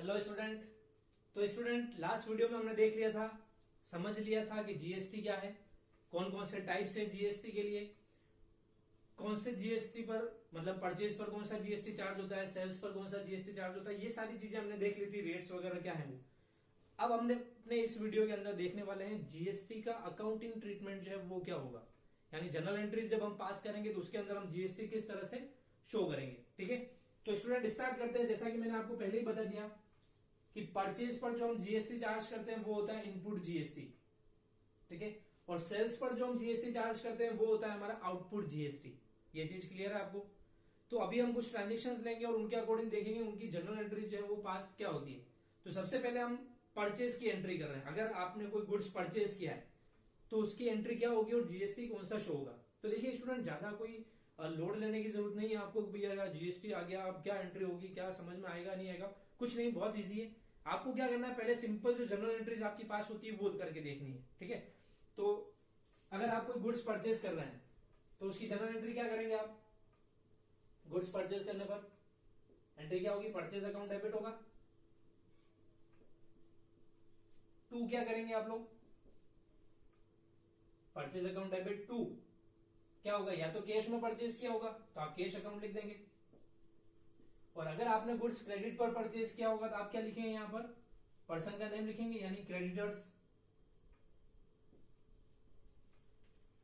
Hello student. तो student last video में हमने देख लिया था, समझ लिया था कि जीएसटी क्या है, कौन कौन से टाइप्स है जीएसटी के लिए, कौन से जीएसटी पर मतलब परचेज पर कौन सा जीएसटी चार्ज होता है, सेल्स पर कौन सा जीएसटी चार्ज होता है, ये सारी चीजें हमने देख ली थी, रेट्स वगैरह क्या है वो। अब हमने अपने इस वीडियो के अंदर देखने वाले हैं जीएसटी का अकाउंटिंग ट्रीटमेंट जो है वो क्या होगा, यानी जनरल एंट्रीज जब हम पास करेंगे तो उसके अंदर हम जीएसटी किस तरह से शो करेंगे। ठीक है, तो स्टूडेंट स्टार्ट करते हैं। जैसा कि मैंने आपको पहले ही बता दिया कि परचेज पर जो हम जीएसटी चार्ज करते हैं वो होता है इनपुट जीएसटी, ठीक है, और सेल्स पर जो हम जीएसटी चार्ज करते हैं वो होता है हमारा आउटपुट जीएसटी। ये चीज क्लियर है आपको? तो अभी हम कुछ ट्रांजेक्शंस लेंगे और उनके अकॉर्डिंग देखेंगे उनकी जनरल एंट्री जो है वो पास क्या होती है। तो सबसे पहले हम परचेज की एंट्री कर रहे हैं। अगर आपने कोई गुड्स परचेज किया है तो उसकी एंट्री क्या होगी और जीएसटी कौन सा शो होगा। तो देखिए स्टूडेंट, ज्यादा कोई लोड लेने की जरूरत नहीं है आपको, भैया जीएसटी आ गया अब क्या एंट्री होगी, क्या समझ में आएगा नहीं आएगा, कुछ नहीं, बहुत इजी है। आपको क्या करना है, पहले सिंपल जो जनरल एंट्रीज आपके पास होती है वो करके देखनी है। ठीक है, तो अगर आप कोई गुड्स परचेज कर रहे हैं तो उसकी जनरल एंट्री क्या करेंगे आप, गुड्स परचेज करने पर एंट्री क्या होगी, परचेज अकाउंट डेबिट होगा। टू क्या करेंगे आप लोग, परचेज अकाउंट डेबिट टू क्या होगा, या तो कैश में परचेज किया होगा तो आप कैश अकाउंट लिख देंगे, और अगर आपने गुड्स क्रेडिट पर परचेज किया होगा तो आप क्या लिखेंगे, यहां पर पर्सन का नेम लिखेंगे यानी क्रेडिटर्स,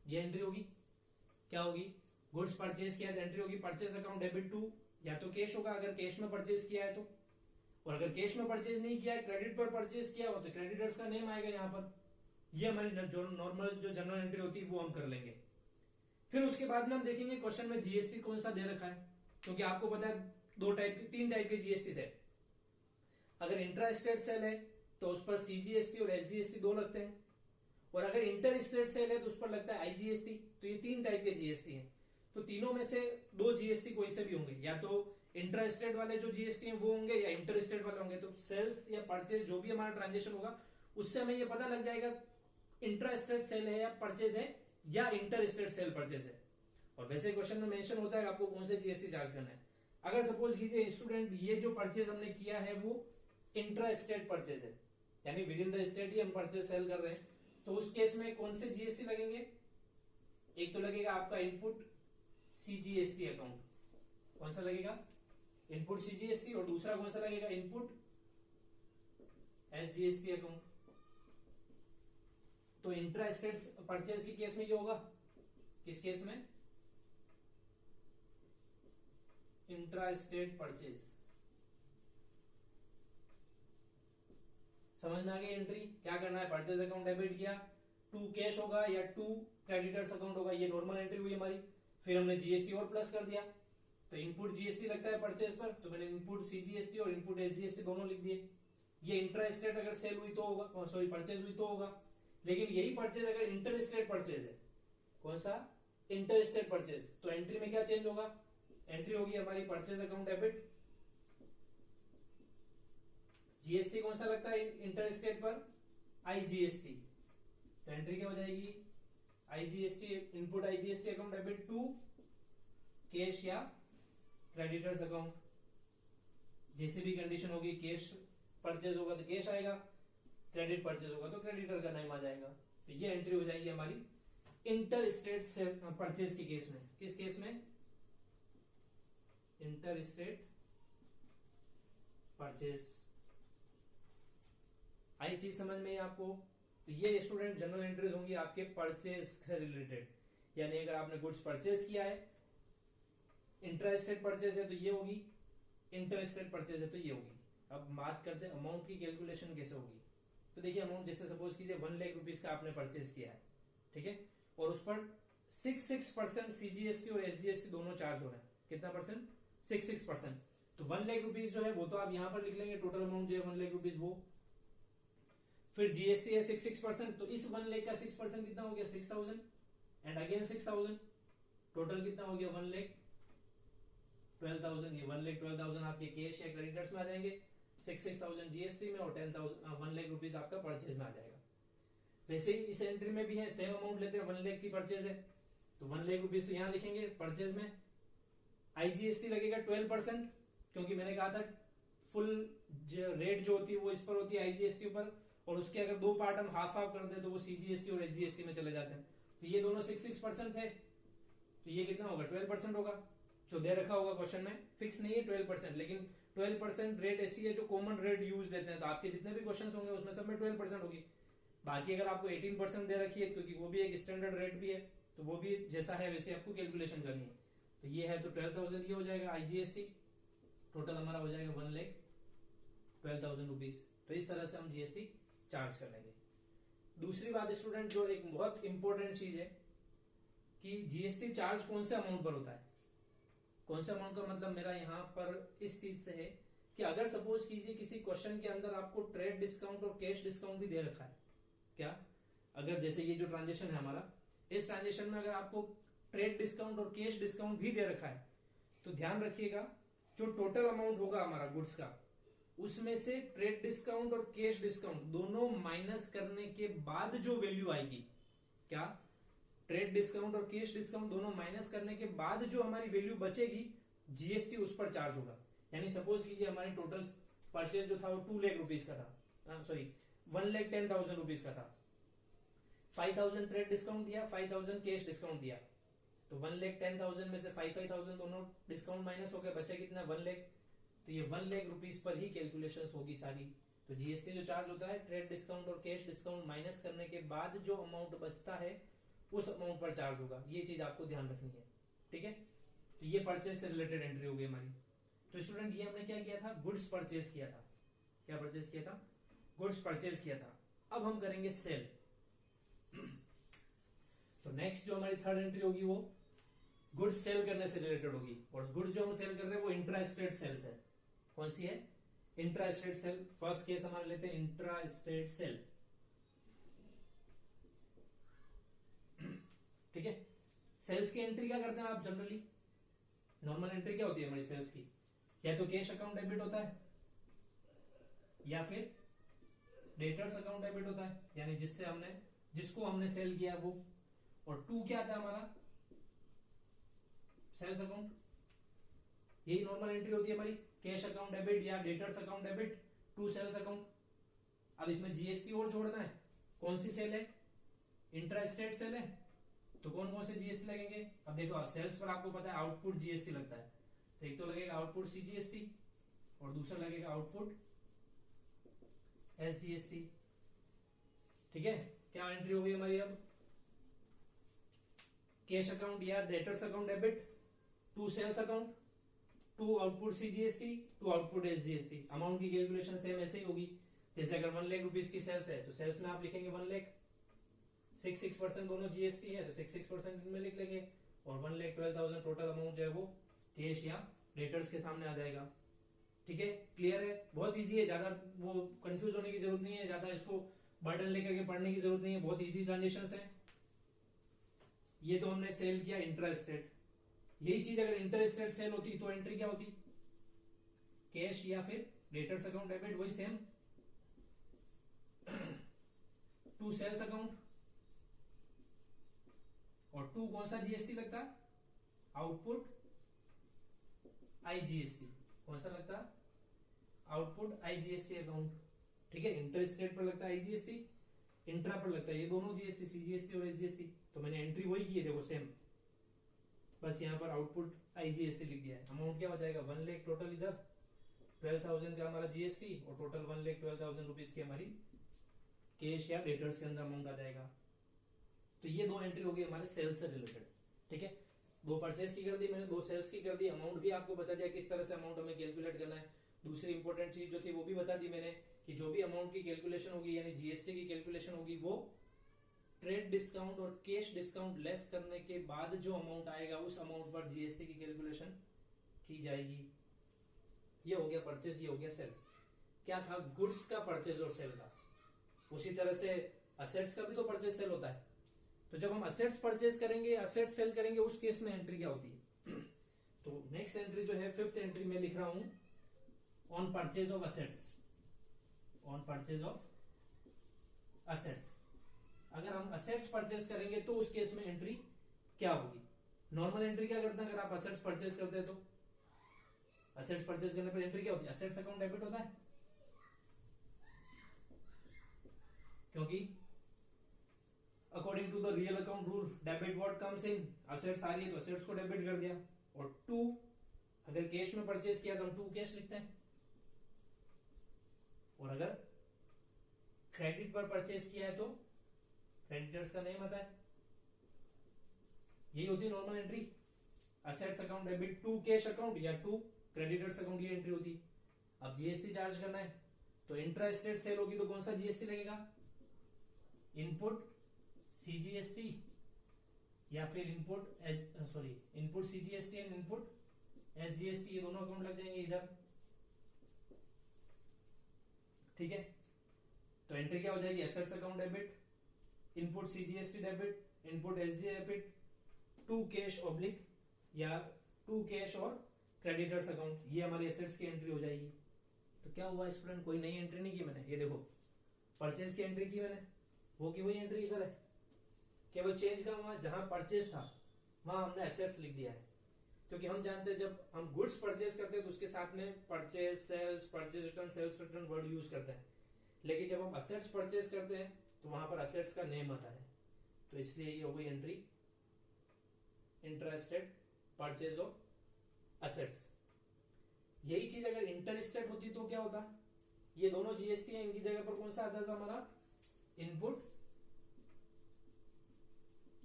ये एंट्री होगी। क्या होगी, गुड्स परचेज किया तो एंट्री होगी परचेज अकाउंट डेबिट टू, या तो कैश होगा अगर कैश में परचेज किया है तो, और अगर कैश में परचेज नहीं किया है क्रेडिट पर परचेज किया हो तो क्रेडिटर्स का नेम आएगा यहां पर। ये हमारी जो नॉर्मल जो जनरल एंट्री होती है वो हम कर लेंगे। फिर उसके बाद में हम देखेंगे क्वेश्चन में जीएसटी कौन सा दे रखा है, क्योंकि आपको पता है तीन टाइप के जीएसटी थे। अगर इंट्रा स्टेट सेल है तो उस पर सीजीएसटी और एसजीएसटी दो लगते हैं, और अगर इंटर स्टेट सेल है तो उस पर लगता है आईजीएसटी। तो ये तीन टाइप के जीएसटी हैं। तो तीनों में से दो जीएसटी कोई से भी होंगे, या तो इंट्रा स्टेट वाले जो जीएसटी हैं वो होंगे या इंटर स्टेट वाले होंगे। तो सेल्स या परचेज जो भी हमारा ट्रांजेक्शन होगा उससे हमें ये पता लग जाएगा इंट्रा स्टेट सेल है या परचेज है या इंटर स्टेट सेल परचेज है। और वैसे क्वेश्चन में मेंशन होता है आपको कौन से जीएसटी चार्ज करना है। अगर सपोज कीजिए स्टूडेंट ये जो परचेज हमने किया है वो इंट्रा स्टेट परचेज है, यानी विद इन द स्टेट ही हम परचेज सेल कर रहे हैं, तो उस केस में कौन से जीएसटी लगेंगे, एक तो लगेगा आपका इनपुट सीजीएसटी अकाउंट, कौन सा लगेगा, इनपुट सीजीएसटी, और दूसरा कौन सा लगेगा, इनपुट एसजीएसटी अकाउंट। तो इंट्रा स्टेट परचेज के केस में ये होगा, किस केस में, इंट्रा स्टेट परचेज। समझ में आ गई एंट्री, क्या करना है, परचेज अकाउंट डेबिट किया, टू कैश होगा या टू क्रेडिटर्स अकाउंट होगा, ये नॉर्मल एंट्री हुई हमारी। फिर हमने जीएसटी और प्लस कर दिया, तो इनपुट जीएसटी लगता है परचेज पर, तो मैंने इनपुट सीजीएसटी और इनपुट एसजीएसटी दोनों लिख दिए। ये इंट्रा स्टेट अगर सेल हुई तो होगा, सॉरी परचेज हुई तो होगा, लेकिन यही परचेज अगर इंटर स्टेट परचेज है, कौन सा, इंटर स्टेट परचेज, तो एंट्री में क्या चेंज होगा, एंट्री होगी हमारी परचेज अकाउंट डेबिट, जीएसटी कौन सा लगता है इंटर स्टेट पर, आईजीएसटी, तो एंट्री क्या हो जाएगी, IGST, input IGST account debit to cash या क्रेडिटर्स अकाउंट। जैसे भी कंडीशन होगी, कैश परचेज होगा तो कैश आएगा, क्रेडिट परचेज होगा तो क्रेडिटर का नाम आ जाएगा। तो ये एंट्री हो जाएगी हमारी इंटर स्टेट से परचेज के केस में। किस केस में, इंटर स्टेट परचेज। आई चीज समझ में आपको? तो ये स्टूडेंट जनरल एंट्रीज होंगी आपके परचेज से रिलेटेड, यानी अगर आपने गुड्स परचेज किया है, इंट्रा स्टेट परचेज है तो ये होगी, इंटर स्टेट परचेज है तो ये होगी। अब बात करते हैं अमाउंट की कैलकुलेशन कैसे होगी। तो देखिए अमाउंट जैसे सपोज कीजिए 1 लाख रुपीज का आपने परचेज किया है, ठीक है, और उस पर 6% सीजीएसटी और एसजीएसटी दोनों चार्ज हो रहे हैं। कितना परसेंट, 6%। तो 1 लाख रुपीज जो है वो तो आप यहां पर लिख लेंगे, टोटल अमाउंट जो है 1 लाख रुपीज वो। फिर जीएसटी है 6%, तो इस 1 लाख का 6% कितना हो गया, 6000, एंड अगेन 6000, टोटल कितना हो गया 1,12,000। ये 1,12,000 आपके कैश या क्रेडिटर्स में आ जाएंगे, 6,000 जीएसटी में, और 1 लाख रुपीज आपका परचेज में आ जाएगा। वैसे ही इस एंट्री में भी है, सेम अमाउंट लेते हैं, 1 लाख की परचेज है तो 1 लाख रुपीज तो यहां लिखेंगे परचेज में। आईजीएसटी लगेगा 12%, क्योंकि मैंने कहा था फुल रेट जो होती है वो इस पर होती है आईजीएसटी ऊपर, और उसके अगर दो पार्ट हम हाफ हाफ कर दे तो वो सीजीएसटी और एसजीएसटी में चले जाते हैं। तो ये दोनों 6% थे, तो ये कितना होगा 12% होगा। जो दे रखा होगा क्वेश्चन में फिक्स नहीं है 12%, लेकिन 12% रेट ऐसी है जो कॉमन रेट यूज देते हैं, तो आपके जितने भी क्वेश्चन होंगे उसमें सब में 12% होगी। बाकी अगर आपको 18% दे रखी है, क्योंकि वो भी एक स्टैंडर्ड रेट भी है, तो वो भी जैसा है वैसे आपको कैलकुलेशन करनी है। तो ये है तो 12,000 ये हो जाएगा आईजीएसटी, टोटल हमारा हो जाएगा 1,12,000 रुपीज। तो इस तरह से हम जीएसटी चार्ज कर लेंगे। दूसरी बात स्टूडेंट, जो एक बहुत इंपॉर्टेंट चीज है कि जीएसटी चार्ज कौन से अमाउंट पर होता है। कौन से अमाउंट का मतलब मेरा यहाँ पर इस चीज से है कि अगर सपोज कीजिए किसी क्वेश्चन के अंदर आपको ट्रेड डिस्काउंट और कैश डिस्काउंट भी दे रखा है, क्या अगर जैसे ये जो ट्रांजेक्शन है हमारा, इस ट्रांजेक्शन में अगर आपको ट्रेड डिस्काउंट और कैश डिस्काउंट भी दे रखा है, तो ध्यान रखिएगा जो टोटल अमाउंट होगा हमारा गुड्स का, उसमें से ट्रेड डिस्काउंट और कैश डिस्काउंट दोनों माइनस करने के बाद जो वैल्यू आएगी, क्या ट्रेड डिस्काउंट और कैश डिस्काउंट दोनों माइनस करने के बाद जो हमारी वैल्यू बचेगी, जीएसटी उस पर चार्ज होगा। यानी सपोज कीजिए हमारी टोटल परचेज जो था वो 2 लाख रुपीज का था, सॉरी 1,10,000 रुपीज का था। 5,000 ट्रेड डिस्काउंट दिया, 5,000 कैश डिस्काउंट दिया, तो 1,10,000 में से 5,000 दोनों डिस्काउंट माइनस हो गया, बचा कितना 1 लाख। तो ये 1 लाख रुपीज पर ही कैलकुलेशन होगी सारी। तो जीएसटी जो चार्ज होता है ट्रेड डिस्काउंट और कैश डिस्काउंट माइनस करने के बाद जो अमाउंट बचता है उस अमाउंट पर चार्ज होगा। ये चीज आपको ध्यान रखनी है, ठीक है। तो ये परचेज से रिलेटेड एंट्री हो गई हमारी। तो स्टूडेंट ये हमने क्या किया था, गुड्स परचेज किया था। क्या परचेज किया था, गुड्स परचेज किया था। अब हम करेंगे सेल। तो नेक्स्ट जो हमारी थर्ड एंट्री होगी वो गुड्स सेल करने से रिलेटेड होगी, और गुड्स जो हम सेल कर रहे हैं वो इंट्रा स्टेट सेल्स है। कौन सी है, intra state sale. First case हमारे लेते हैं इंट्रा स्टेट सेल, ठीक है। सेल्स की एंट्री क्या करते हैं आप जनरली, नॉर्मल एंट्री क्या होती है हमारी सेल्स की, या तो कैश अकाउंट डेबिट होता है या फिर डेटर्स अकाउंट डेबिट होता है, यानी जिसको हमने सेल किया वो। और 2 क्या आता है हमारा, सेल्स अकाउंट। यही नॉर्मल एंट्री होती है हमारी, कैश अकाउंट डेबिट या debtors account debit to sales account. अब इसमें जीएसटी और जोड़ना है। कौन सी सेल है, इंट्रा स्टेट सेल है, तो कौन कौन से जीएसटी लगेंगे। अब देखो सेल्स पर आपको पता है आउटपुट जीएसटी लगता है, तो एक तो लगेगा आउटपुट सीजीएसटी और दूसरा लगेगा आउटपुट एसजीएसटी, ठीक है। क्या एंट्री हो गई हमारी, अब कैश अकाउंट या debtors account debit to sales account to output CGST to output SGST. Amount की कैलकुलेशन सेम ऐसे ही होगी, जैसे अगर 1 लाख रुपीज की सेल्स है तो सेल्स में आप लिखेंगे 1 लाख, 6% दोनों जीएसटी है तो 6% इनमें लिख लेंगे, और 1,12,000 टोटल अमाउंट जो है वो कैश या डेटर्स के सामने आ जाएगा, ठीक है। क्लियर है, बहुत इजी है, ज्यादा वो कंफ्यूज होने की जरूरत नहीं है, ज्यादा इसको बर्डन लेकर के पढ़ने की जरूरत नहीं है, बहुत इजी ट्रांजेक्शंस है। ये तो हमने सेल किया इंट्रा स्टेट। यही चीज अगर इंटर स्टेट सेल होती तो एंट्री क्या होती, कैश या फिर डेटर्स अकाउंट डेबिट, वही सेम टू सेल्स अकाउंट, और 2 कौन सा जीएसटी लगता है, आउटपुट आईजीएसटी। कौन सा लगता है, आउटपुट आईजीएसटी अकाउंट, ठीक है। इंटर स्टेट पर लगता है आईजीएसटी, इंट्रा पर लगता है ये दोनों जीएसटी, सीजीएसटी और एसजीएसटी। तो मैंने एंट्री वही की है, देखो सेम, बस यहाँ पर आउटपुट आईजीएसटी लिख दिया है। अमाउंट क्या हो जाएगा 1 लाख टोटल, इधर 12,000 का हमारा जीएसटी और टोटल 1,12,000 रुपीज की हमारी कैश या डेटर्स के अंदर अमाउंट आ जाएगा। तो ये 2 एंट्री हो गई हमारे सेल्स से रिलेटेड, ठीक है। 2 परचेज की कर दी मैंने, 2 सेल्स की कर दी। अमाउंट भी आपको बता दिया किस तरह से अमाउंट हमें कैलकुलेट करना है। दूसरी इंपॉर्टेंट चीज जो थी वो भी बता दी मैंने कि जो भी अमाउंट की कैलकुलेशन होगी यानी जीएसटी की कैलकुलेशन होगी वो ट्रेड डिस्काउंट और कैश डिस्काउंट लेस करने के बाद जो अमाउंट आएगा उस अमाउंट पर जीएसटी की कैलकुलेशन की जाएगी। ये हो गया परचेज, ये हो गया सेल। क्या था, गुड्स का परचेज और सेल था। उसी तरह से असेट्स का भी तो परचेज सेल होता है। तो जब हम असेट्स परचेज करेंगे, असेट्स सेल करेंगे, उस केस में एंट्री क्या होती है। तो नेक्स्ट एंट्री जो है 5th एंट्री में लिख रहा हूं on purchase of assets, on purchase of assets. अगर हम असेट्स परचेज करेंगे तो उस केस में एंट्री क्या होगी। नॉर्मल एंट्री क्या करते हैं अगर आप असेट्स परचेज करते हैं तो असेट्स परचेज करने पर एंट्री क्या होती है, असेट्स अकाउंट डेबिट होता है, क्योंकि according to the real account rule debit what comes in, assets आ रही है तो असेट्स को डेबिट कर दिया। और टू, अगर कैश में परचेज किया तो हम टू कैश लिखते हैं, और अगर क्रेडिट पर परचेज किया है तो क्रेडिटर्स का नेम आता है। यही होती है normal entry, assets account debit to cash account या टू क्रेडिटर्स अकाउंट, ये एंट्री होती। अब जीएसटी चार्ज करना है तो इंट्रा स्टेट सेल होगी तो कौन सा जीएसटी लगेगा, इनपुट सीजीएसटी या फिर input CGST and input SGST, ये दोनों अकाउंट लग जाएंगे इधर। ठीक है, तो एंट्री क्या हो जाएगी, assets account debit, input CGST debit, input SG debit, to cash oblique या टू कैश और क्रेडिटर्स अकाउंट, ये हमारी एसेट्स की एंट्री हो जाएगी। तो क्या हुआ स्टूडेंट, कोई नई एंट्री नहीं की मैंने, ये देखो परचेज की एंट्री की मैंने, वो की वही एंट्री इधर है, केवल चेंज का हुआ, जहां परचेज था वहां हमने एसेट्स लिख दिया है, क्योंकि हम जानते हैं जब हम गुड्स परचेज करते हैं तो उसके साथ में purchase sales, purchase return, sales return word use करते हैं, लेकिन जब हम असेट्स परचेज करते हैं तो वहां पर असेट्स का नेम आता है, तो इसलिए ये हो गई entry interested purchase of assets. यही चीज अगर इंटरस्टेट होती तो क्या होता, ये दोनों जीएसटी है, इनकी जगह पर कौन सा आता था हमारा, इनपुट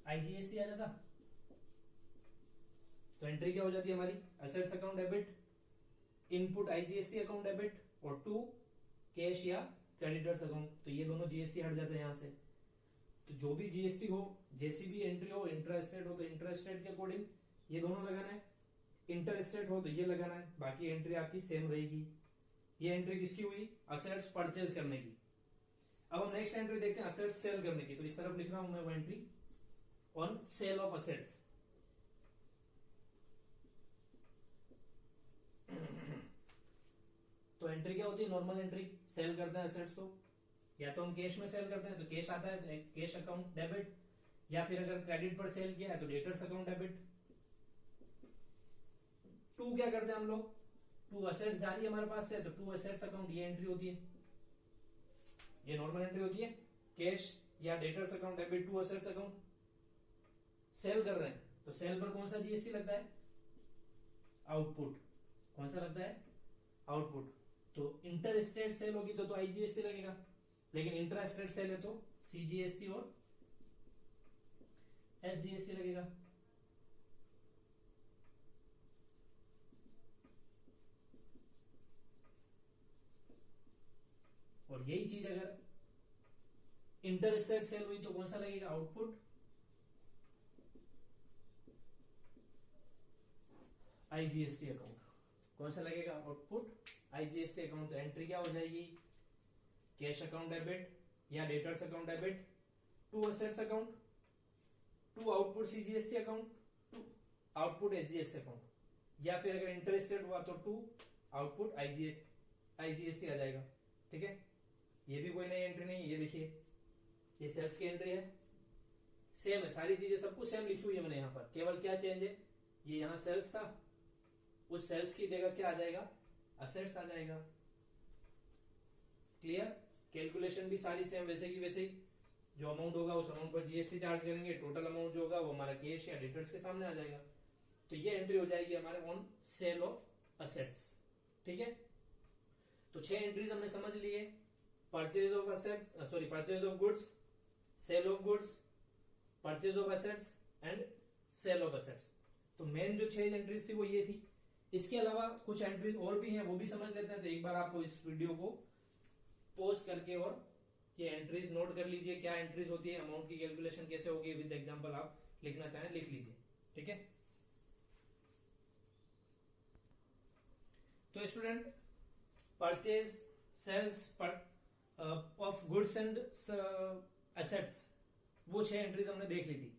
आईजीएसटी आ जाता। तो एंट्री क्या हो जाती है हमारी, assets account debit, input IGST account debit, और टू कैश या क्रेडिटर्स अकाउंट, तो ये दोनों जीएसटी हट जाते हैं यहां से। तो जो भी जीएसटी हो, जैसी भी एंट्री हो, इंट्रास्टेट हो तो इंट्रास्टेट के अकॉर्डिंग ये दोनों लगाना है, इंटरस्टेट हो तो ये लगाना है, बाकी एंट्री आपकी सेम रहेगी। ये एंट्री किसकी हुई, असेट्स परचेज करने की। अब हम नेक्स्ट एंट्री देखते हैं असेट्स सेल करने की, तो इस तरफ लिख रहा हूं मैं वो entry on sale of assets. तो एंट्री क्या होती है, नॉर्मल एंट्री, सेल करते हैं असेट्स को, या तो हम कैश में सेल करते हैं तो कैश आता है, कैश अकाउंट डेबिट, या फिर अगर क्रेडिट पर सेल किया है तो डेटर्स अकाउंट डेबिट। टू क्या करते हैं हम लोग, टू असेट्स जा रही है हमारे पास से तो टू असेट्स अकाउंट, ये एंट्री होती है, ये नॉर्मल एंट्री होती है, कैश या debtors account debit to assets account. Sale कर रहे हैं तो सेल पर कौन सा जीएसटी लगता है, आउटपुट, कौन सा लगता है, आउटपुट। तो इंटर स्टेट सेल होगी तो आईजीएसटी लगेगा, लेकिन इंट्रा स्टेट सेल है तो सीजीएसटी और एसजीएसटी लगेगा। और यही चीज अगर इंटर स्टेट सेल हुई तो कौन सा लगेगा, आउटपुट आईजीएसटी अकाउंट, कौन सा लगेगा, आउटपुट आईजीएसटी अकाउंट। तो एंट्री क्या हो जाएगी, कैश अकाउंट डेबिट या debtors account debit, to assets account, to output CGST account, to output SGST account, या फिर अगर इंटरेस्टेड हुआ तो टू आउटपुट आईजीएसटी आ जाएगा। ठीक है, ये भी कोई नई एंट्री नहीं है, ये देखिए ये सेल्स की एंट्री है, सेम है, सारी चीजें सब कुछ सेम लिखी हुई है मैंने यहाँ पर, केवल क्या चेंज है, ये यहाँ सेल्स था, उस सेल्स की जगह क्या आ जाएगा, असेट्स आ जाएगा। क्लियर, कैलकुलेशन भी सारी सेम वैसे की वैसे ही, जो अमाउंट होगा उस अमाउंट पर जीएसटी चार्ज करेंगे, टोटल अमाउंट जो होगा वो हमारा कैश या डेटर्स के सामने आ जाएगा। तो ये एंट्री हो जाएगी हमारे ऑन सेल ऑफ असेट्स। ठीक है, तो 6 एंट्रीज हमने समझ ली है, purchase of assets, purchase of goods, sale of goods, purchase of assets and sale of assets. तो मेन जो 6 एंट्रीज थी वो ये थी। इसके अलावा कुछ एंट्रीज और भी हैं, वो भी समझ लेते हैं। तो एक बार आप इस वीडियो को पॉज करके और ये एंट्रीज नोट कर लीजिए, क्या एंट्रीज होती है, अमाउंट की कैलकुलेशन कैसे होगी, विद एग्जांपल आप लिखना चाहें लिख लीजिए। ठीक है, तो student purchase, sales of goods and assets, वो 6 एंट्रीज हमने देख ली थी।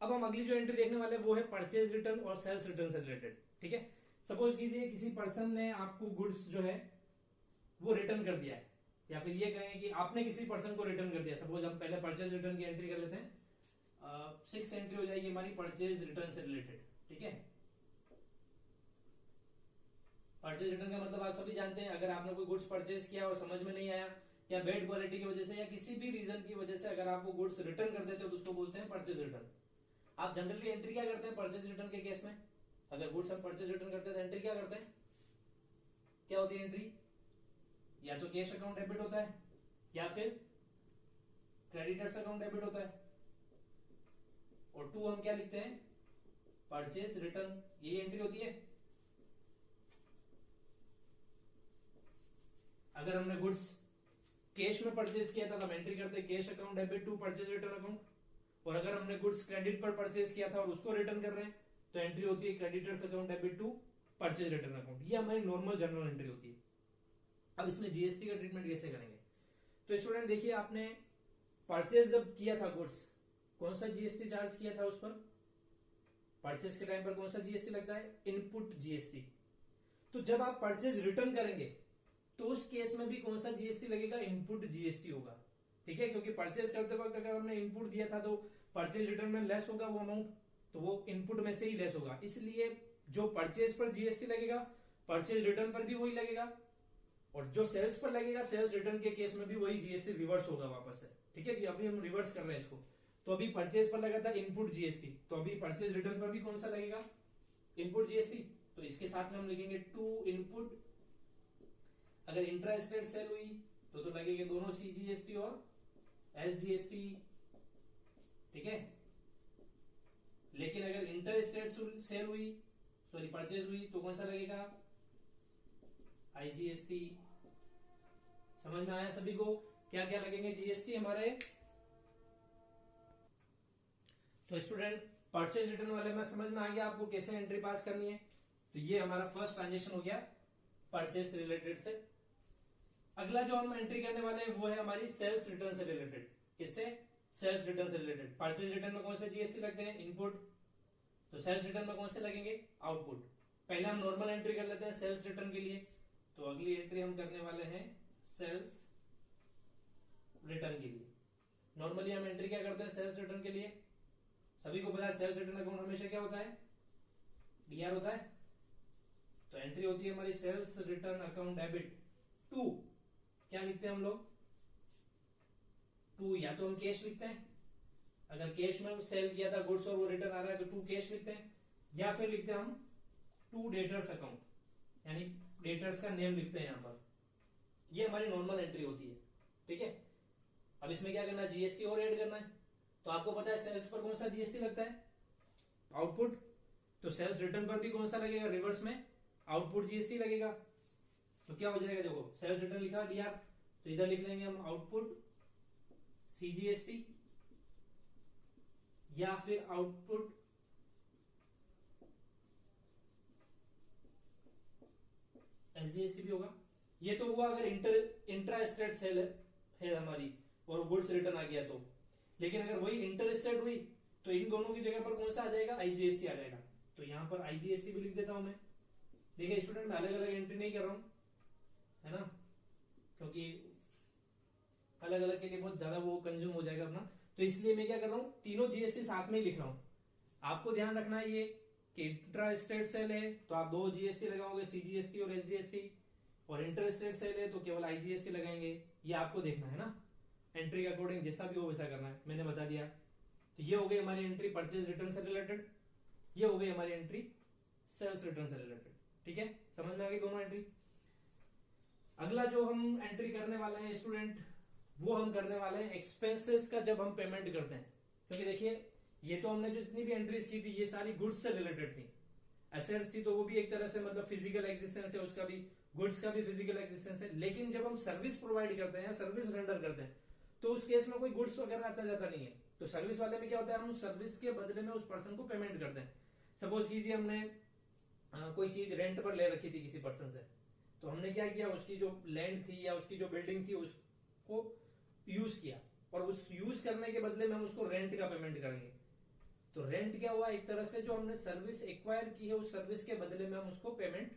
अब हम अगली जो एंट्री देखने वाले वो है परचेज रिटर्न और सेल्स रिटर्न से रिलेटेड। ठीक है, सपोज कीजिए किसी पर्सन ने आपको गुड्स जो है वो रिटर्न कर दिया है, या फिर ये कहें कि आपने किसी पर्सन को रिटर्न कर दिया। सपोज हम पहले परचेज रिटर्न की एंट्री कर लेते हैं। 6th एंट्री हो जाएगी हमारी परचेज रिटर्न से रिलेटेड। ठीक है, परचेज रिटर्न का मतलब आप सभी जानते हैं, अगर आपने कोई गुड्स परचेज किया और समझ में नहीं आया या बैड क्वालिटी की वजह से या किसी भी रीजन की वजह से अगर आप वो गुड्स रिटर्न कर देते हो तो उसको बोलते हैं परचेज रिटर्न। आप जनरली एंट्री क्या करते हैं परचेज रिटर्न के केस में? अगर गुड्स हम परचेज रिटर्न करते हैं तो एंट्री क्या करते हैं? क्या होती है एंट्री? या तो कैश अकाउंट डेबिट होता है या फिर क्रेडिटर्स अकाउंट डेबिट होता है, और 2 हम क्या लिखते हैं? Purchase return. ये एंट्री होती है। अगर हमने गुड्स कैश में परचेज किया था तो हम एंट्री करते हैं cash account debit to purchase return account, और अगर हमने गुड्स क्रेडिट पर परचेज किया था और उसको रिटर्न कर रहे हैं तो एंट्री होती है creditors account debit to purchase return account. ये हमारी नॉर्मल जनरल एंट्री होती है। अब इसमें जीएसटी का ट्रीटमेंट कैसे करेंगे? तो स्टूडेंट देखिए, आपने परचेज जब किया था गुड्स, कौन सा जीएसटी चार्ज किया था उस पर? परचेज के टाइम पर कौन सा जीएसटी लगता है? Input GST. तो जब आप परचेज रिटर्न करेंगे तो उस केस में भी कौन सा जीएसटी लगेगा? इनपुट जीएसटी होगा। ठीक है, क्योंकि परचेज करते वक्त अगर हमने इनपुट दिया था तो परचेज रिटर्न में लेस होगा वो अमाउंट, तो वो इनपुट में से ही लेस होगा। इसलिए जो परचेज पर जीएसटी लगेगा परचेज रिटर्न पर भी वही लगेगा, और जो सेल्स पर लगेगा सेल्स रिटर्न के केस में भी वही जीएसटी रिवर्स होगा वापस से। ठीक है, अभी हम रिवर्स कर रहे हैं इसको। तो अभी परचेज पर लगा था इनपुट जीएसटी, तो अभी परचेज रिटर्न पर भी कौन सा लगेगा? Input GST. तो इसके साथ में हम लिखेंगे टू इनपुट। अगर इंट्रास्टेट सेल हुई तो लगेंगे दोनों सीजीएसटी और एसजीएसटी। ठीक है, लेकिन अगर इंटर स्टेट सेल हुई, सॉरी परचेज हुई, तो कौन सा लगेगा? आईजीएसटी। समझ में आया सभी को क्या क्या लगेंगे जीएसटी हमारे? तो स्टूडेंट परचेज रिटर्न वाले में समझ में आ गया आपको कैसे एंट्री पास करनी है। तो ये हमारा फर्स्ट ट्रांजेक्शन हो गया परचेज से रिलेटेड से। अगला जो हम एंट्री करने वाले हैं वो है हमारी सेल्स रिटर्न से रिलेटेड। किससे? सेल्स रिटर्न से रिलेटेड। परचेज रिटर्न में कौन से जीएसटी लगते हैं? इनपुट। तो सेल्स रिटर्न में कौन से लगेंगे? आउटपुट। पहले हम नॉर्मल एंट्री कर लेते हैं सेल्स रिटर्न के लिए। तो अगली एंट्री हम करने वाले हैं सेल्स रिटर्न के लिए। नॉर्मली हम एंट्री क्या करते हैं सेल्स रिटर्न के लिए? सभी को पता है सेल्स रिटर्न अकाउंट हमेशा क्या होता है? डीआर होता है। तो एंट्री होती है हमारी sales return account debit to, क्या लिखते हैं हम लोग? टू, या तो हम कैश लिखते हैं, अगर कैश में सेल किया था गुड्स और वो रिटर्न आ रहा है तो टू कैश लिखते हैं, या फिर लिखते हैं हम टू डेटर्स अकाउंट, यानी डेटर्स का नेम लिखते हैं यहां पर। ये हमारी नॉर्मल एंट्री होती है। ठीक है, अब इसमें क्या करना है? जीएसटी और ऐड करना है। तो आपको पता है सेल्स पर कौन सा जीएसटी लगता है? आउटपुट। तो सेल्स रिटर्न पर भी कौन सा लगेगा? रिवर्स में आउटपुट जीएसटी लगेगा। तो क्या हो जाएगा? देखो सेल्स रिटर्न लिखा डीआर, तो इधर लिख लेंगे हम आउटपुट सीजीएसटी या फिर आउटपुट एसजीएसटी भी होगा। ये तो हुआ अगर इंट्रा स्टेट सेल है हमारी और गुड्स रिटर्न आ गया तो। लेकिन अगर वही इंटर स्टेट हुई तो इन दोनों की जगह पर कौन सा आ जाएगा? आईजीएसटी आ जाएगा। तो यहां पर आईजीएसटी भी लिख देता हूं मैं। देखिए स्टूडेंट, मैं अलग अलग एंट्री नहीं कर रहा हूं, है ना, क्योंकि अलग अलग के लिए बहुत ज्यादा वो कंज्यूम हो जाएगा अपना। तो इसलिए मैं क्या कर रहा हूं, तीनों जीएसटी साथ में ही लिख रहा हूं। आपको ध्यान रखना है ये कि इंट्रा स्टेट सेल है तो आप दो जीएसटी लगाओगे, सीजीएसटी और एसजीएसटी, और इंटर स्टेट सेल है तो केवल आईजीएसटी लगाएंगे। ये आपको देखना है ना, एंट्री के अकॉर्डिंग जैसा भी हो वैसा करना है, मैंने बता दिया। तो ये हो गई हमारी एंट्री परचेज रिटर्न से रिलेटेड, ये हो गई हमारी एंट्री सेल्स रिटर्न से रिलेटेड। ठीक है, समझ में आ गई दोनों एंट्री। अगला जो हम एंट्री करने वाले हैं स्टूडेंट, वो हम करने वाले हैं एक्सपेंसेस का जब हम पेमेंट करते हैं। क्योंकि देखिए ये तो हमने जो जितनी भी एंट्रीज की थी ये सारी गुड्स से रिलेटेड थी। एसेट्स थी तो वो भी एक तरह से मतलब फिजिकल एग्जिस्टेंस है उसका भी, गुड्स का भी फिजिकल एग्जिस्टेंस है। लेकिन जब हम सर्विस प्रोवाइड करते हैं, सर्विस रेंडर करते हैं, तो उस केस में कोई गुड्स वगैरह आता जाता नहीं है। तो सर्विस वाले में क्या होता है, हम उस सर्विस के बदले में उस पर्सन को पेमेंट करते हैं। सपोज कीजिए हमने कोई चीज रेंट पर ले रखी थी किसी पर्सन से, तो हमने क्या किया, उसकी जो लैंड थी या उसकी जो बिल्डिंग थी उसको यूज किया, और उस यूज करने के बदले में हम उसको रेंट का पेमेंट करेंगे। तो रेंट क्या हुआ, एक तरह से जो हमने सर्विस एक्वायर की है उस सर्विस के बदले में हम उसको पेमेंट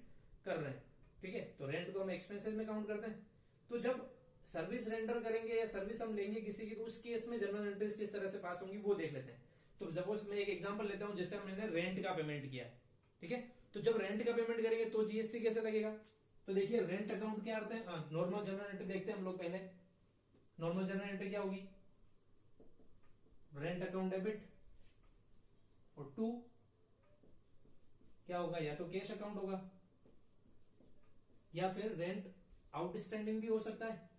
कर रहे हैं। ठीक है, तो रेंट को हम एक्सपेंसेस में काउंट करते हैं। तो जब सर्विस रेंडर करेंगे या सर्विस हम लेंगे किसी की, तो उस केस में जनरल एंट्रीज किस तरह से पास होंगी वो देख लेते हैं। तो सपोज मैं एक एग्जांपल लेता हूं, जैसे हमने रेंट का पेमेंट किया है। ठीक है, तो जब रेंट का पेमेंट करेंगे तो जीएसटी कैसे लगेगा? तो देखिए रेंट अकाउंट क्या आते हैं, नॉर्मल जनरल एंट्री देखते हैं हम लोग पहले। नॉर्मल जनरल एंट्री क्या होगी? रेंट अकाउंट डेबिट, और 2 क्या होगा? या तो कैश अकाउंट होगा या फिर रेंट आउटस्टैंडिंग भी हो सकता है,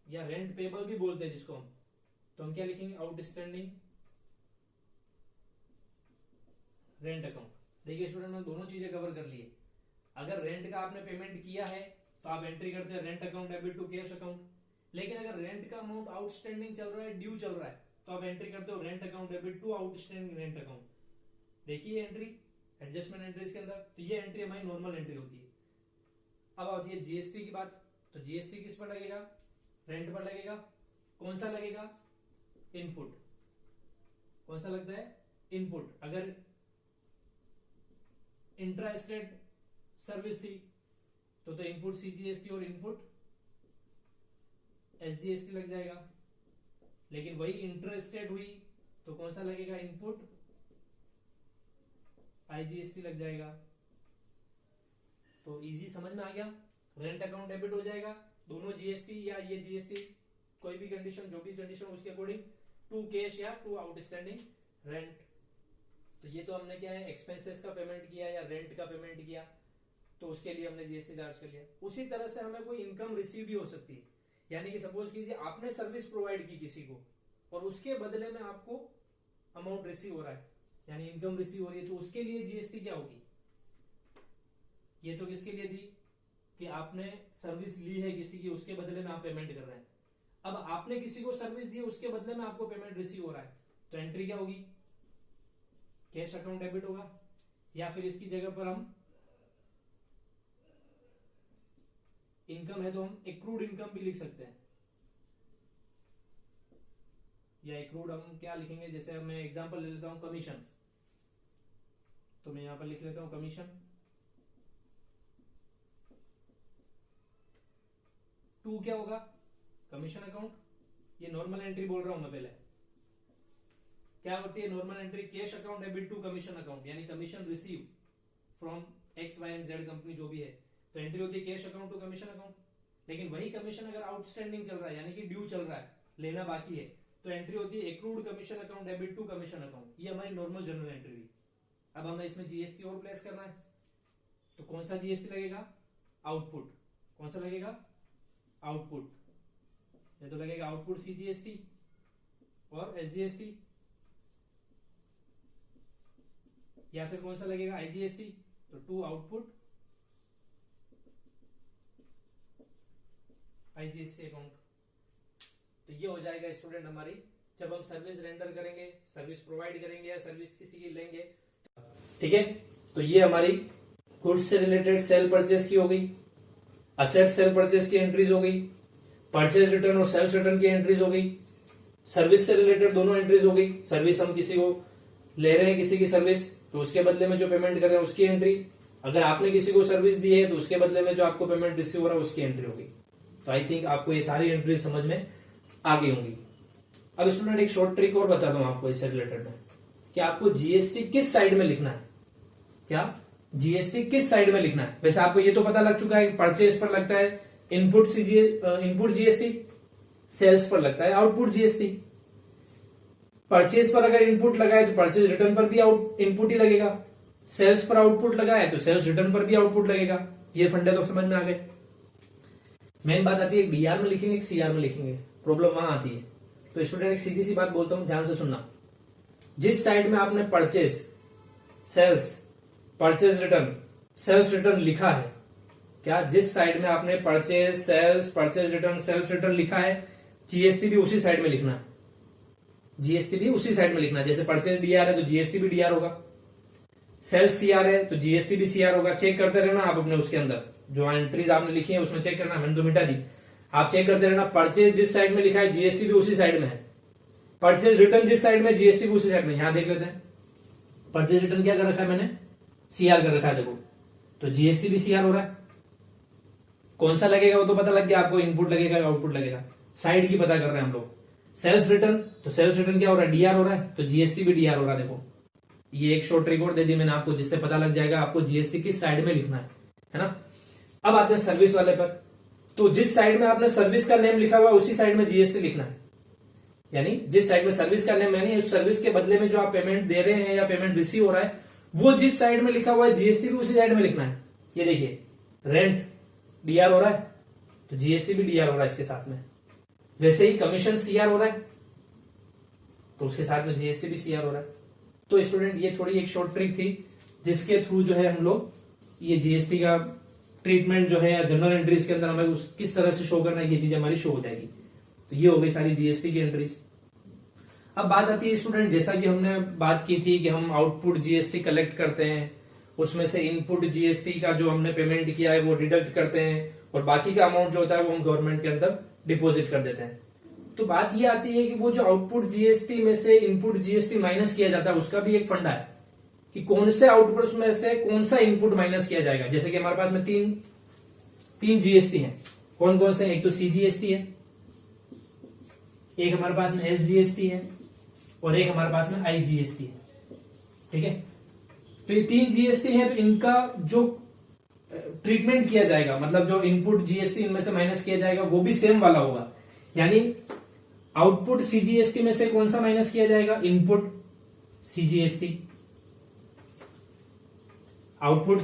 या रेंट पेबल भी बोलते हैं जिसको हम। तो हम क्या लिखेंगे? Outstanding rent account. देखिए स्टूडेंट, मैंने दोनों चीजें कवर कर ली है। अगर रेंट का आपने पेमेंट किया है तो आप एंट्री करते हैं rent account debit to cash account. लेकिन अगर रेंट का अमाउंट आउटस्टैंडिंग चल रहा है, ड्यू चल रहा है, तो आप एंट्री करते हो rent account debit to outstanding rent account. देखिए एंट्री एडजस्टमेंट एंट्रीज के अंदर, तो ये एंट्री हमारी नॉर्मल एंट्री होती है। अब आती है जीएसटी की बात। तो जीएसटी किस पर लगेगा? रेंट पर लगेगा। कौन सा लगेगा? इनपुट। कौन सा लगता है? इनपुट। अगर इंट्रा स्टेट सर्विस थी तो इनपुट सीजीएसटी और इनपुट एसजीएसटी लग जाएगा। लेकिन वही इंटर स्टेट हुई तो कौन सा लगेगा? इनपुट आईजीएसटी लग जाएगा। तो इजी समझ में आ गया? रेंट अकाउंट डेबिट हो जाएगा, दोनों जीएसटी या ये जीएसटी, कोई भी कंडीशन, जो भी कंडीशन उसके अकॉर्डिंग, टू कैश या टू आउटस्टैंडिंग रेंट। तो ये तो हमने क्या है, एक्सपेंसेस का पेमेंट किया या रेंट का पेमेंट किया, तो उसके लिए हमने जीएसटी चार्ज कर लिया। उसी तरह से हमें कोई इनकम रिसीव भी हो सकती है। यानी कि सपोज कीजिए आपने सर्विस प्रोवाइड की किसी को और उसके बदले में आपको अमाउंट रिसीव हो रहा है, यानी इनकम रिसीव हो रही है, तो उसके लिए जीएसटी क्या होगी? ये तो किसके लिए थी कि आपने सर्विस ली है किसी की, उसके बदले में आप पेमेंट कर रहे हैं। अब आपने किसी को सर्विस दी, उसके बदले में आपको पेमेंट रिसीव हो रहा है, तो एंट्री क्या होगी? कैश अकाउंट डेबिट होगा। या फिर इसकी जगह पर हम इनकम है तो हम एक्रूड इनकम भी लिख सकते हैं, या एक्रूड हम क्या लिखेंगे? जैसे मैं एग्जांपल ले लेता हूं कमीशन, तो मैं यहां पर लिख लेता हूं कमीशन। 2 क्या होगा? Commission account. ये नॉर्मल एंट्री बोल रहा हूं मैं पहले। क्या होती है normal entry? Cash account debit to commission account, यानी commission receive from X Y and Z company जो भी है, तो एंट्री होती है cash account to commission account. लेकिन वही कमीशन अगर आउटस्टैंडिंग चल रहा है, यानी कि ड्यू चल रहा है, लेना बाकी है, तो एंट्री होती है accrued commission account debit to commission account. ये हमारी नॉर्मल जनरल एंट्री हुई। अब हमें इसमें जीएसटी और प्लेस करना है, तो कौन सा जीएसटी लगेगा? आउटपुट। कौन सा लगेगा? आउटपुट। ये तो लगेगा आउटपुट सीजीएसटी और एसजीएसटी, या फिर कौन सा लगेगा? आईजीएसटी। तो 2 आउटपुट आईजीएसटी अकाउंट। तो ये हो जाएगा स्टूडेंट हमारी, जब हम सर्विस रेंडर करेंगे, सर्विस प्रोवाइड करेंगे या सर्विस किसी की लेंगे। ठीक है, तो ये हमारी गुड्स से रिलेटेड सेल परचेस की हो गई, असेट सेल परचेस की एंट्रीज हो गई, परचेज रिटर्न और सेल्स रिटर्न की एंट्रीज हो गई, सर्विस से रिलेटेड दोनों एंट्रीज हो गई। सर्विस हम किसी को ले रहे हैं, किसी की सर्विस, तो उसके बदले में जो पेमेंट कर रहे हैं उसकी एंट्री। अगर आपने किसी को सर्विस दी है तो उसके बदले में जो आपको पेमेंट रिसीव हो रहा है उसकी एंट्री होगी। तो आई थिंक आपको ये सारी एंट्रीज समझ में आ गई होंगी। अब स्टूडेंट एक शॉर्ट ट्रिक और बताता हूं आपको इससे रिलेटेड में, कि आपको जीएसटी किस साइड में लिखना है। क्या जीएसटी किस साइड में लिखना है? वैसे आपको ये तो पता लग चुका है, परचेज पर लगता है इनपुट जीएसटी, सेल्स पर लगता है आउटपुट जीएसटी। परचेज पर अगर इनपुट लगाए तो परचेज रिटर्न पर भी इनपुट ही लगेगा, सेल्स पर आउटपुट लगाए तो सेल्स रिटर्न पर भी आउटपुट लगेगा। ये फंडे तो समझ में आ गए। मेन बात आती है एक डीआर में लिखेंगे, एक सीआर में लिखेंगे, प्रॉब्लम वहां आती है। तो स्टूडेंट एक सीधी सी बात बोलता हूं, ध्यान से सुनना। जिस साइड में आपने purchase, sales, purchase return, sales return लिखा है, क्या जिस साइड में आपने purchase, sales, purchase return, sales return लिखा है, जीएसटी भी उसी साइड में लिखना है। जीएसटी भी उसी साइड में लिखना है। जैसे परचेज डीआर है तो जीएसटी भी डीआर होगा, सेल्स सीआर है तो जीएसटी भी सीआर होगा। चेक करते रहना आप अपने उसके अंदर जो एंट्रीज आपने लिखी है उसमें चेक करना, मैंने तो मिटा दी, आप चेक करते रहना। परचेज जिस साइड में लिखा है जीएसटी भी उसी साइड में है, परचेज रिटर्न जिस साइड में जीएसटी भी उसी साइड में। यहां देख लेते हैं, परचेज रिटर्न क्या कर रखा है मैंने? सीआर कर रखा है, देखो तो जीएसटी भी सीआर हो रहा है। कौन सा लगेगा वो तो पता लग गया आपको, इनपुट लगेगा आउटपुट लगेगा। साइड की पता कर रहे हैं हम लोग। सेल्स रिटर्न, तो सेल्स रिटर्न क्या हो रहा है? डीआर हो रहा है, तो जीएसटी भी डीआर हो रहा है। देखो ये एक शॉर्ट ट्रिक और दे दी मैंने आपको, जिससे पता लग जाएगा आपको जीएसटी किस साइड में लिखना है ना। अब आते हैं सर्विस वाले पर। तो जिस साइड में आपने सर्विस का नेम लिखा हुआ उसी साइड में जीएसटी लिखना है। यानी जिस साइड में सर्विस का नेम, यानी उस सर्विस के बदले में जो आप पेमेंट दे रहे हैं या पेमेंट रिसीव हो रहा है, वो जिस साइड में लिखा हुआ है जीएसटी भी उसी साइड में लिखना है। ये देखिए, रेंट डीआर हो रहा है तो जीएसटी भी डीआर हो रहा है इसके साथ में। वैसे ही कमीशन सीआर हो रहा है तो उसके साथ में जीएसटी भी सीआर हो रहा है। तो स्टूडेंट ये थोड़ी एक शॉर्ट ट्रिक थी जिसके थ्रू जो है हम लोग ये जीएसटी का ट्रीटमेंट जो है या जनरल एंट्रीज के अंदर हमें किस तरह से शो करना है, ये चीज हमारी शो हो जाएगी। तो ये हो गई सारी जीएसटी की एंट्रीज। अब बात आती है स्टूडेंट, जैसा कि हमने बात की थी कि हम आउटपुट जीएसटी कलेक्ट करते हैं, उसमें से इनपुट जीएसटी का जो हमने पेमेंट किया है वो डिडक्ट करते हैं और बाकी का अमाउंट जो होता है वो हम गवर्नमेंट के अंदर डिपॉजिट कर देते हैं। तो बात ये आती है कि वो जो आउटपुट जीएसटी में से इनपुट जीएसटी माइनस किया जाता है उसका भी एक फंडा है कि कौन से आउटपुट में से कौन सा इनपुट माइनस किया जाएगा। जैसे कि हमारे पास में तीन जीएसटी है, कौन कौन से? एक तो सीजीएसटी है, एक हमारे पास में एसजीएसटी है और एक हमारे पास में आईजीएसटी है। ठीक है, तो ये 3 जीएसटी है, तो इनका जो ट्रीटमेंट किया जाएगा, मतलब जो इनपुट जीएसटी इनमें से माइनस किया जाएगा वो भी सेम वाला होगा। यानी आउटपुट सीजीएसटी में से कौन सा माइनस किया जाएगा? Input CGST. आउटपुट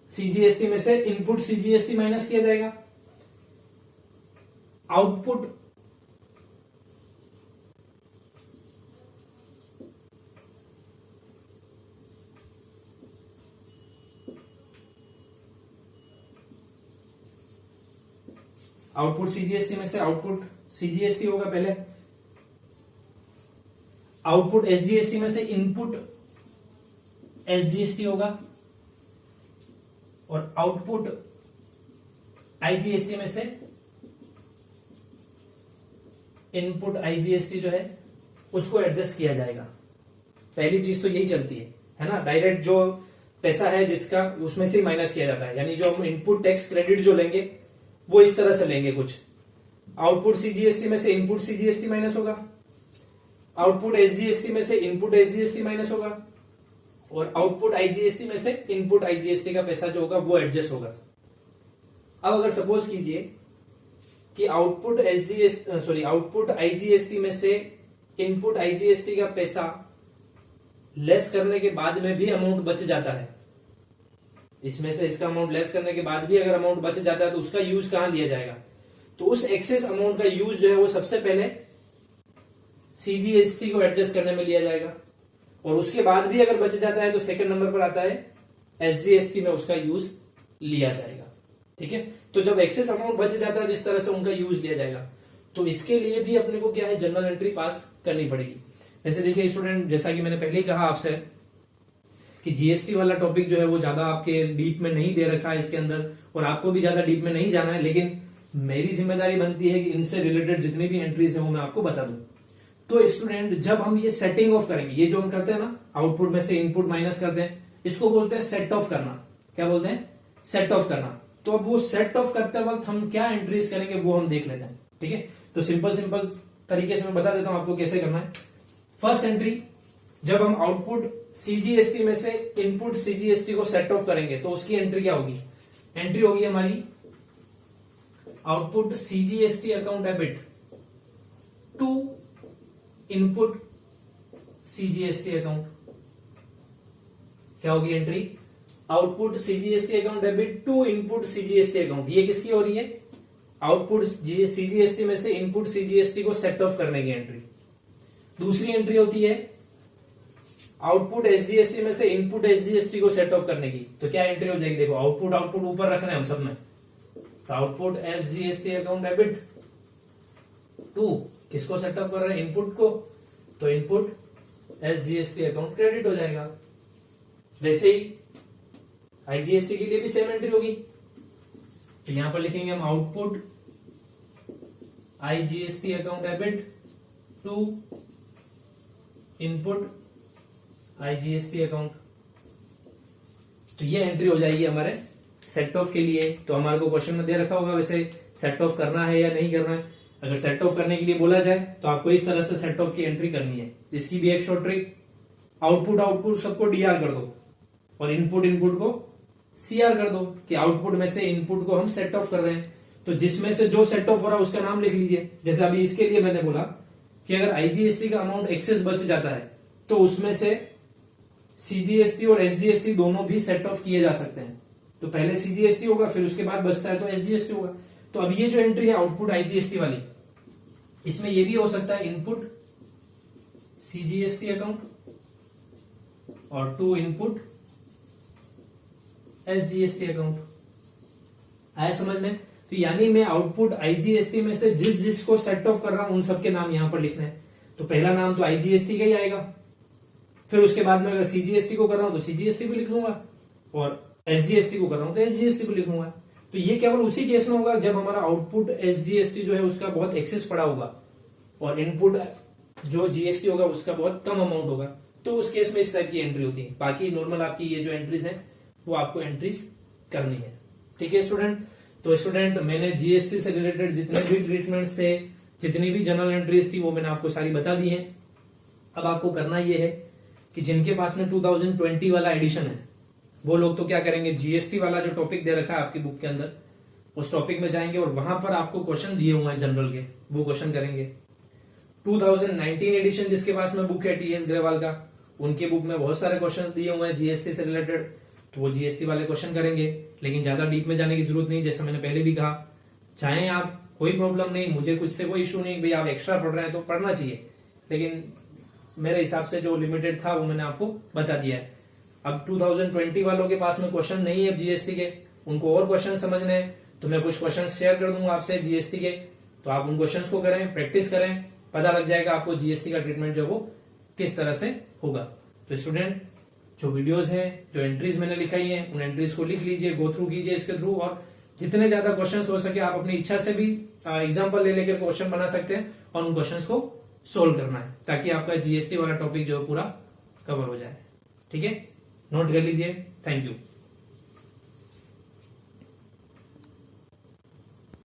सीजीएसटी में से इनपुट सीजीएसटी माइनस किया जाएगा। आउटपुट सीजीएसटी में से आउटपुट सीजीएसटी होगा पहले। आउटपुट एसजीएसटी में से इनपुट एसजीएसटी होगा और आउटपुट आईजीएसटी में से इनपुट आईजीएसटी जो है उसको एडजस्ट किया जाएगा। पहली चीज तो यही चलती है ना, डायरेक्ट जो पैसा है जिसका उसमें से माइनस किया जाता है। यानी जो हम इनपुट टैक्स क्रेडिट जो लेंगे वो इस तरह से लेंगे कुछ। आउटपुट सीजीएसटी में से इनपुट सीजीएसटी माइनस होगा, आउटपुट एसजीएसटी में से इनपुट एसजीएसटी माइनस होगा और आउटपुट आईजीएसटी में से इनपुट आईजीएसटी का पैसा जो होगा वो एडजस्ट होगा। अब अगर सपोज कीजिए कि आउटपुट आईजीएसटी में से इनपुट आईजीएसटी का पैसा लेस करने के बाद में भी अमाउंट बच जाता है, इसमें से इसका अमाउंट लेस करने के बाद भी अगर अमाउंट बच जाता है तो उसका यूज कहां लिया जाएगा? तो उस एक्सेस अमाउंट का यूज जो है वो सबसे पहले सीजीएसटी को एडजस्ट करने में लिया जाएगा और उसके बाद भी अगर बच जाता है तो सेकंड नंबर पर आता है एसजीएसटी में उसका यूज लिया जाएगा। ठीक है, तो जब एक्सेस अमाउंट बच जाता है जिस तरह से उनका यूज लिया जाएगा, तो इसके लिए भी अपने को क्या है, जनरल एंट्री पास करनी पड़ेगी। जैसे देखिए स्टूडेंट, जैसा कि मैंने पहले ही कहा आपसे कि जीएसटी वाला टॉपिक जो है वो ज्यादा आपके डीप में नहीं दे रखा है इसके अंदर और आपको भी ज्यादा डीप में नहीं जाना है, लेकिन मेरी जिम्मेदारी बनती है कि इनसे रिलेटेड जितनी भी एंट्रीज है वो मैं आपको बता दूं। तो स्टूडेंट, जब हम ये सेटिंग ऑफ करेंगे, ये जो हम करते हैं ना, आउटपुट में से इनपुट माइनस करते हैं, इसको बोलते हैं सेट ऑफ करना। क्या बोलते हैं? सेट ऑफ करना। तो अब वो सेट ऑफ करते वक्त हम क्या एंट्रीज करेंगे वो हम देख लेते हैं। ठीक है, तो सिंपल तरीके से मैं बता देता हूं आपको कैसे करना है। फर्स्ट एंट्री, जब हम आउटपुट सीजीएसटी में से इनपुट सीजीएसटी को सेट ऑफ करेंगे तो उसकी एंट्री क्या होगी? एंट्री होगी हमारी output CGST account debit to input CGST account. क्या होगी entry? Output CGST account debit to input CGST account. ये किसकी हो रही है? आउटपुट सीजीएसटी में से इनपुट सीजीएसटी को सेट ऑफ करने की एंट्री। दूसरी एंट्री होती है आउटपुट एसजीएसटी में से इनपुट एसजीएसटी को सेट ऑफ करने की। तो क्या एंट्री हो जाएगी? देखो, आउटपुट ऊपर रखना है हम सब में, तो output SGST account debit to किसको सेट ऑफ कर रहे हैं? इनपुट को, तो इनपुट एसजीएसटी अकाउंट क्रेडिट हो जाएगा। वैसे ही आईजीएसटी के लिए भी सेम एंट्री होगी, तो यहां पर लिखेंगे हम output IGST account debit to input IGST account. तो ये एंट्री हो जाएगी हमारे सेट ऑफ के लिए। तो हमारे को क्वेश्चन में दे रखा होगा वैसे सेट ऑफ करना है या नहीं करना है। अगर सेट ऑफ करने के लिए बोला जाए तो आपको इस तरह से सेट ऑफ की एंट्री करनी है। इसकी भी एक शॉर्ट ट्रिक आउटपुट सबको डीआर कर दो और इनपुट को सीआर कर दो कि आउटपुट में से इनपुट को हम सेट ऑफ कर रहे हैं। तो जिसमें से जो सेट ऑफ हो रहा है उसका नाम लिख लीजिए। जैसे अभी इसके लिए मैंने बोला कि अगर आईजीएसटी का अमाउंट एक्सेस बच जाता है तो उसमें से सीजीएसटी और एसजीएसटी दोनों भी सेट ऑफ किए जा सकते हैं। तो पहले सीजीएसटी होगा, फिर उसके बाद बचता है तो एसजीएसटी होगा। तो अब ये जो एंट्री है आउटपुट आईजीएसटी वाली, इसमें ये भी हो सकता है इनपुट सीजीएसटी अकाउंट और टू इनपुट एसजीएसटी अकाउंट। आया समझ में? तो यानी मैं आउटपुट आईजीएसटी में से जिस जिसको सेट ऑफ कर रहा हूं उन सबके नाम यहां पर लिखने हैं। तो पहला नाम तो आईजीएसटी का ही आएगा, फिर उसके बाद में अगर सीजीएसटी को कर रहा हूं तो सीजीएसटी को लिख लूंगा और एसजीएसटी को कर रहा हूं तो एसजीएसटी को लिख लूंगा। तो ये केवल उसी केस में होगा जब हमारा आउटपुट एसजीएसटी जो है उसका बहुत एक्सेस पड़ा होगा और इनपुट जो जीएसटी होगा उसका बहुत कम अमाउंट होगा, तो उस केस में इस टाइप की एंट्री होती है। बाकी नॉर्मल आपकी ये जो एंट्रीज है वो आपको एंट्रीज करनी है। ठीक है स्टूडेंट? तो स्टूडेंट मैंने जीएसटी से रिलेटेड जितने भी ट्रीटमेंट्स थे, जितनी भी जनरल एंट्रीज थी वो मैंने आपको सारी बता दी है। अब आपको करना ये है कि जिनके पास में 2020 वाला एडिशन है वो लोग तो क्या करेंगे, जीएसटी वाला जो टॉपिक दे रखा है आपकी बुक के अंदर उस टॉपिक में जाएंगे और वहां पर आपको क्वेश्चन दिए हुए हैं जनरल के, वो क्वेश्चन करेंगे। 2019 एडिशन जिसके पास में बुक है टीएस ग्रेवाल का, उनके बुक में बहुत सारे क्वेश्चंस दिए हुए हैं जीएसटी से रिलेटेड, तो वो जीएसटी वाले क्वेश्चन करेंगे। लेकिन ज्यादा डीप में जाने की जरूरत नहीं, जैसा मैंने पहले भी कहा, चाहे आप कोई प्रॉब्लम नहीं, मुझे कुछ से कोई इशू नहीं, भाई आप एक्स्ट्रा पढ़ रहे हैं तो पढ़ना चाहिए, लेकिन मेरे हिसाब से जो लिमिटेड था वो मैंने आपको बता दिया है। अब 2020 वालों के पास में क्वेश्चन नहीं है जीएसटी के, उनको और क्वेश्चन समझने हैं, तो मैं कुछ क्वेश्चन शेयर कर दूंगा आपसे जीएसटी के, तो आप उन क्वेश्चंस को करें, प्रैक्टिस करें, पता लग जाएगा आपको जीएसटी का ट्रीटमेंट जो वो किस तरह से होगा। तो स्टूडेंट जो वीडियोस हैं, जो एंट्रीज मैंने लिखाई है, उन एंट्रीज को लिख लीजिए, गो थ्रू कीजिए इसके थ्रू, और जितने ज्यादा क्वेश्चन हो सके आप अपनी इच्छा से भी एग्जाम्पल ले लेकर क्वेश्चन बना सकते हैं और उन क्वेश्चन को सोल्व करना है ताकि आपका जीएसटी वाला टॉपिक जो है पूरा कवर हो जाए। ठीक है, नोट कर लीजिए। Thank you.